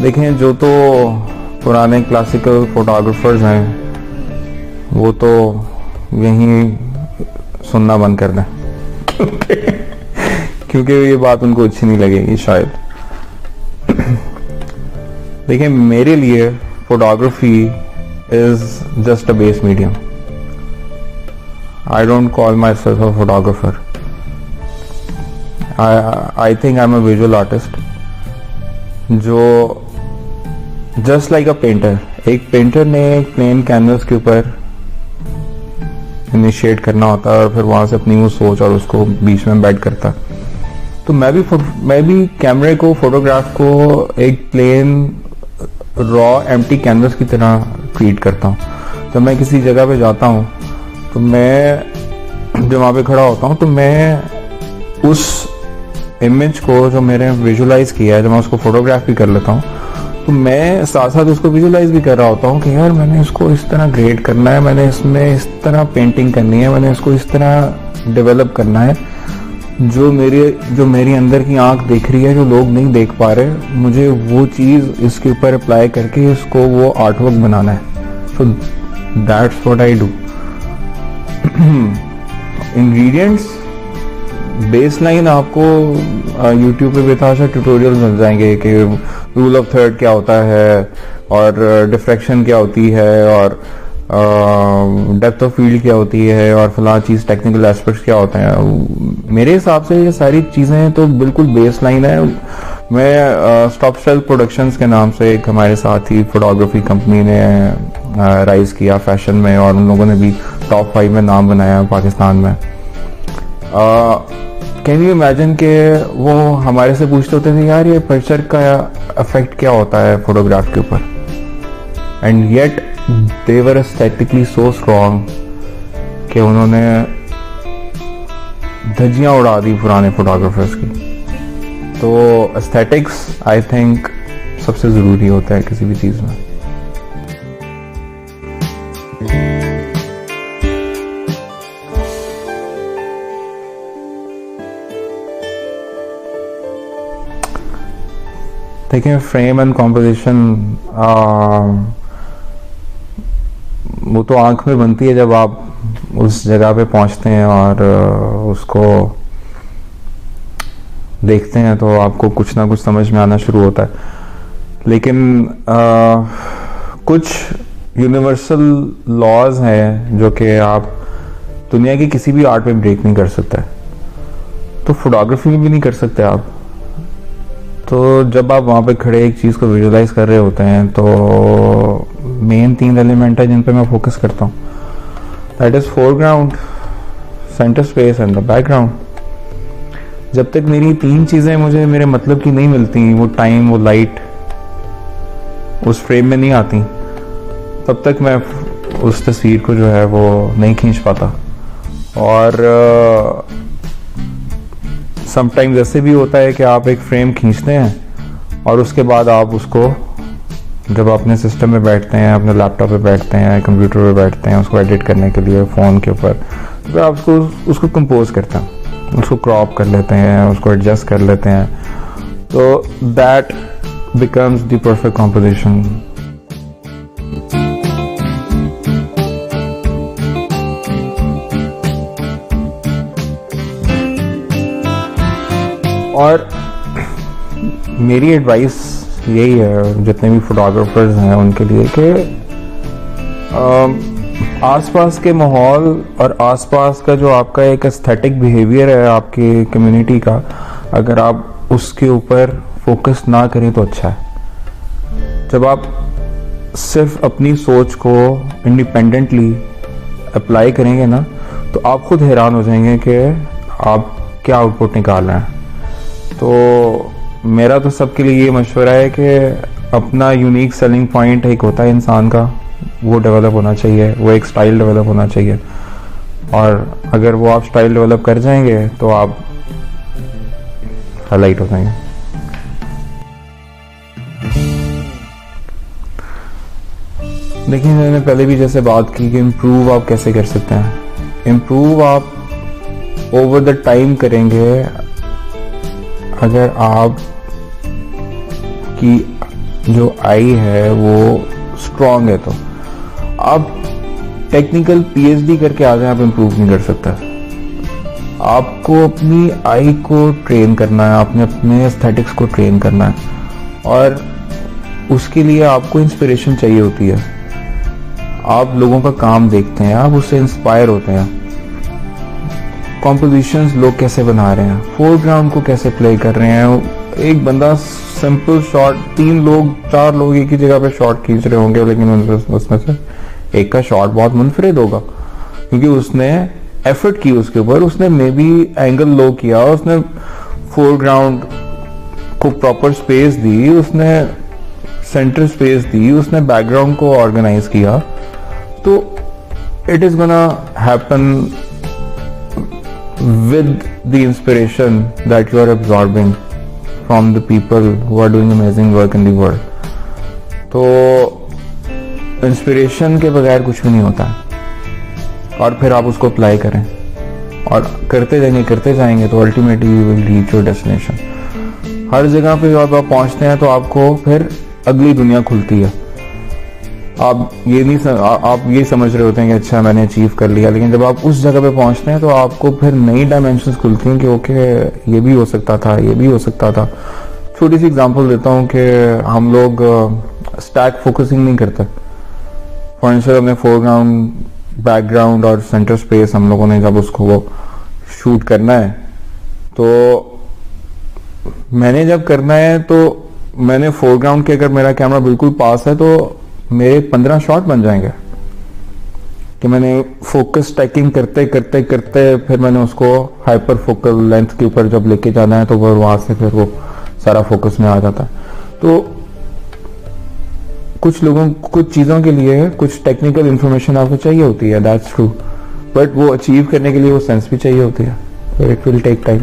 देखें, जो तो पुराने क्लासिकल फोटोग्राफर्स हैं वो तो यहीं सुनना बंद कर दें क्योंकि ये बात उनको अच्छी नहीं लगेगी शायद। देखिए, मेरे लिए photography is just a base medium. I don't call my self a photographer. I think I am a visual artist जो जस्ट लाइक अ पेंटर। एक पेंटर ने एक प्लेन कैनवस के ऊपर इनिशिएट करना होता है और फिर वहां से अपनी वो सोच और उसको बीच में बैठ करता है। तो मैं भी कैमरे को, फोटोग्राफ को एक प्लेन रॉ एम्प्टी कैनवस की तरह ट्रीट करता हूँ। जब मैं किसी जगह पे जाता हूँ तो मैं जब वहाँ पे खड़ा होता हूँ तो मैं उस इमेज को जो मैंने विजुलाइज किया है, जब मैं उसको फोटोग्राफ भी कर लेता हूँ तो मैं साथ साथ उसको विजुलाइज भी कर रहा होता हूँ कि यार मैंने इसको इस तरह ग्रेड करना है, मैंने इसमें इस तरह पेंटिंग करनी है, मैंने इसको इस तरह डेवलप करना है। जो मेरी अंदर की आंख देख रही है, जो लोग नहीं देख पा रहे, मुझे वो चीज इसके ऊपर अप्लाई करके इसको वो आर्टवर्क बनाना है। So that's what I do. Ingredients baseline आपको YouTube पे बेताशा ट्यूटोरियल मिल जाएंगे कि रूल ऑफ थर्ड क्या होता है और डिफ्रैक्शन क्या होती है और डेप्थ ऑफ फील्ड क्या होती है और फलां चीज टेक्निकल एस्पेक्ट्स क्या होते हैं। मेरे हिसाब से ये सारी चीजें तो बिल्कुल बेसलाइन है। मैं स्टॉप सेल प्रोडक्शंस के नाम से एक हमारे साथ ही फोटोग्राफी कंपनी ने राइज किया फैशन में, और उन लोगों ने भी टॉप 5 में नाम बनाया पाकिस्तान में। कैन यू इमेजिन कि वो हमारे से पूछते होते थे यार ये पर्चर का इफेक्ट क्या होता है फोटोग्राफ के ऊपर, and yet they were aesthetically so strong कि उन्होंने धज्जियां उड़ा दी पुराने फोटोग्राफर्स की। तो एस्थेटिक्स आई थिंक सबसे ज़रूरी होता है किसी भी चीज़ में। देखिए, फ्रेम एंड कॉम्पोजिशन वो तो आंख में बनती है जब आप उस जगह पे पहुंचते हैं और उसको देखते हैं तो आपको कुछ ना कुछ समझ में आना शुरू होता है। लेकिन कुछ यूनिवर्सल लॉज हैं जो कि आप दुनिया की किसी भी आर्ट में ब्रेक नहीं कर सकते, तो फोटोग्राफी में भी नहीं कर सकते आप। तो जब आप वहाँ पे खड़े एक चीज़ को विजुलाइज कर रहे होते हैं तो मेन 3 एलिमेंट है जिन पे मैं फोकस करता हूँ। That is foreground, centre space and the background. जब तक मेरी 3 चीज़ें मुझे मेरे मतलब की नहीं मिलती, वो टाइम, वो लाइट उस फ्रेम में नहीं आती, तब तक मैं उस तस्वीर को जो है वो नहीं खींच पाता। और समटाइम्स ऐसे भी होता है कि आप एक फ्रेम खींचते हैं और उसके बाद आप उसको जब अपने सिस्टम में बैठते हैं, अपने लैपटॉप पे बैठते हैं, कंप्यूटर पे बैठते हैं उसको एडिट करने के लिए फ़ोन के ऊपर, तो आप उसको कंपोज करते हैं, उसको क्रॉप कर लेते हैं, उसको एडजस्ट कर लेते हैं, तो that becomes the perfect composition. और मेरी एडवाइस यही है जितने भी फोटोग्राफर्स हैं उनके लिए कि आसपास के माहौल और आसपास का जो आपका एक एस्थेटिक बिहेवियर है आपकी कम्युनिटी का, अगर आप उसके ऊपर फोकस ना करें तो अच्छा है। जब आप सिर्फ अपनी सोच को इंडिपेंडेंटली अप्लाई करेंगे ना, तो आप खुद हैरान हो जाएंगे कि आप क्या आउटपुट निकाल रहे हैं। तो मेरा तो सबके लिए ये मशवरा है कि अपना यूनिक सेलिंग पॉइंट एक होता है इंसान का, वो डेवलप होना चाहिए, वो एक स्टाइल डेवलप होना चाहिए। और अगर वो आप स्टाइल डेवलप कर जाएंगे तो आप हाईलाइट हो जाएंगे। देखिए, मैंने पहले भी जैसे बात की कि इम्प्रूव आप कैसे कर सकते हैं। इम्प्रूव आप ओवर द टाइम करेंगे अगर आप की जो आई है वो स्ट्रांग है, तो आप टेक्निकल पीएचडी करके आ जाए, आप इम्प्रूव नहीं कर सकता। आपको अपनी आई को ट्रेन करना है, आपने अपने एस्थेटिक्स को ट्रेन करना है, और उसके लिए आपको इंस्पिरेशन चाहिए होती है। आप लोगों का काम देखते हैं, आप उससे इंस्पायर होते हैं। कॉम्पोजिशंस लोग कैसे बना रहे हैं, फोरग्राउंड को कैसे प्ले कर रहे हैं। एक बंदा सिंपल शॉट, 3 लोग 4 लोग एक ही जगह पे शॉट खींच रहे होंगे, लेकिन उसमें से एक का शॉट बहुत मुनफरिद होगा क्योंकि उसने एफर्ट की उसके ऊपर, उसने मे बी एंगल लो किया, उसने फोरग्राउंड को प्रॉपर स्पेस दी, उसने सेंटर स्पेस दी, उसने बैकग्राउंड को ऑर्गेनाइज किया। तो it is gonna happen with the inspiration that you are absorbing from the people who are doing amazing work in the world. तो inspiration के बगैर कुछ भी नहीं होता, और फिर आप उसको अप्लाई करें और करते जाएंगे तो ultimately you will reach your destination. हर जगह पे जब आप पहुंचते हैं तो आपको फिर अगली दुनिया खुलती है। आप ये समझ रहे होते हैं कि अच्छा मैंने अचीव कर लिया, लेकिन जब आप उस जगह पे पहुंचते हैं तो आपको फिर नई डायमेंशंस खुलती हैं कि ओके ये भी हो सकता था, ये भी हो सकता था। छोटी सी एग्जांपल देता हूँ कि हम लोग स्टैक फोकसिंग नहीं करते। फॉर इंस्टेंस अपने फोरग्राउंड, बैकग्राउंड और सेंटर स्पेस हम लोगों ने जब उसको वो शूट करना है, तो मैंने जब करना है तो मैंने फोरग्राउंड के, अगर मेरा कैमरा बिल्कुल पास है तो मेरे 15 शॉट बन जाएंगे कि मैंने फोकस स्टैकिंग करते करते करते फिर मैंने उसको हाइपर फोकल लेंथ के ऊपर जब लेके जाना है तो वो वहां से फिर वो सारा फोकस में आ जाता है। तो कुछ चीजों के लिए कुछ टेक्निकल इंफॉर्मेशन आपको चाहिए होती है, दैट्स ट्रू, बट वो अचीव करने के लिए वो सेंस भी चाहिए होती है, इट विल टेक टाइम।